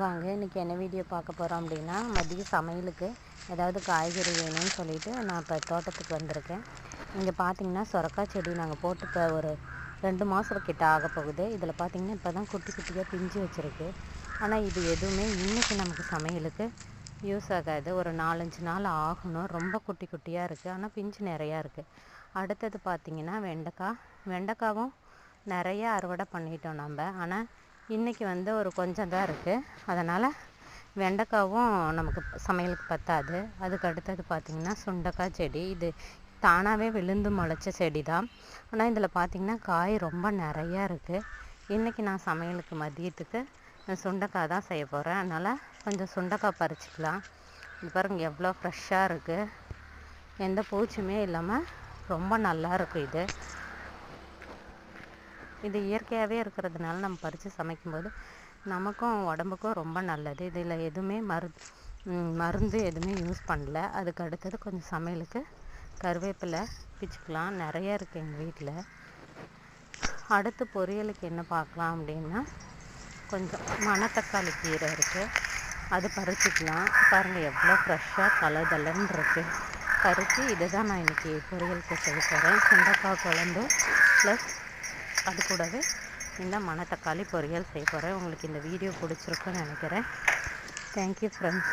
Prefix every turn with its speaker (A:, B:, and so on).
A: வாங்க இன்றைக்கி என்ன வீடியோ பார்க்க போகிறோம் அப்படின்னா, மதிய சமையலுக்கு ஏதாவது காய்கறி வேணும்னு சொல்லிட்டு நான் இப்போ தோட்டத்துக்கு வந்திருக்கேன். இங்கே பார்த்தீங்கன்னா சொரக்காய் செடி நாங்கள் போட்டு இப்போ ஒரு 2 மாதம் கிட்ட ஆக போகுது. இதில் பார்த்தீங்கன்னா இப்போ தான் குட்டி குட்டியாக பிஞ்சு வச்சுருக்கு. ஆனால் இது எதுவுமே இன்றைக்கி நமக்கு சமையலுக்கு யூஸ் ஆகாது. ஒரு 4-5 நாள் ஆகணும். ரொம்ப குட்டி குட்டியாக இருக்குது, ஆனால் பிஞ்சு நிறையா இருக்குது. அடுத்தது பார்த்திங்கன்னா வெண்டைக்காவும் நிறைய அறுவடை பண்ணிட்டோம் நம்ம. ஆனால் இன்றைக்கி வந்து ஒரு கொஞ்சம் தான் இருக்குது. அதனால் வெண்டைக்காவும் நமக்கு சமையலுக்கு பத்தாது. அதுக்கு அடுத்தது பார்த்திங்கன்னா சுண்டைக்காய் செடி. இது தானாகவே விழுந்து முளைச்ச செடி தான். ஆனால் இதில் பார்த்திங்கன்னா காய் ரொம்ப நிறையா இருக்குது. இன்றைக்கி நான் சமையலுக்கு மதியத்துக்கு சுண்டைக்காய் தான் செய்ய போகிறேன். அதனால் கொஞ்சம் சுண்டைக்காய் பறிச்சிக்கலாம். இது பாருங்கள் எவ்வளோ ஃப்ரெஷ்ஷாக இருக்குது, எந்த பூச்சியுமே இல்லாமல் ரொம்ப நல்லா இருக்குது. இது இயற்கையாகவே இருக்கிறதுனால நம்ம பறித்து சமைக்கும்போது நமக்கும் உடம்புக்கும் ரொம்ப நல்லது. இதில் எதுவுமே மருந்து எதுவுமே யூஸ் பண்ணல. அதுக்கு அடுத்தது கொஞ்சம் சமையலுக்கு கருவேப்பிலை பிச்சுக்கலாம், நிறைய இருக்குது எங்கள் வீட்டில். அடுத்து பொரியலுக்கு என்ன பார்க்கலாம் அப்படின்னா, கொஞ்சம் மணத்தக்காளி கீரை இருக்குது, அது பறிச்சிக்கலாம். பாருங்கள் எவ்வளோ ஃப்ரெஷ்ஷாக தளன்னு இருக்குது. பறித்து இதை தான் நான் இன்றைக்கி பொரியலுக்கு செய்ய போகிறேன். சுண்டைக்காய் குழம்பு ப்ளஸ் அது கூடவே இந்த மணத்தக்காளி பொரியல் செய்ய போகிறேன். உங்களுக்கு இந்த வீடியோ பிடிச்சிருக்குன்னு நினைக்கிறேன். Thank you friends.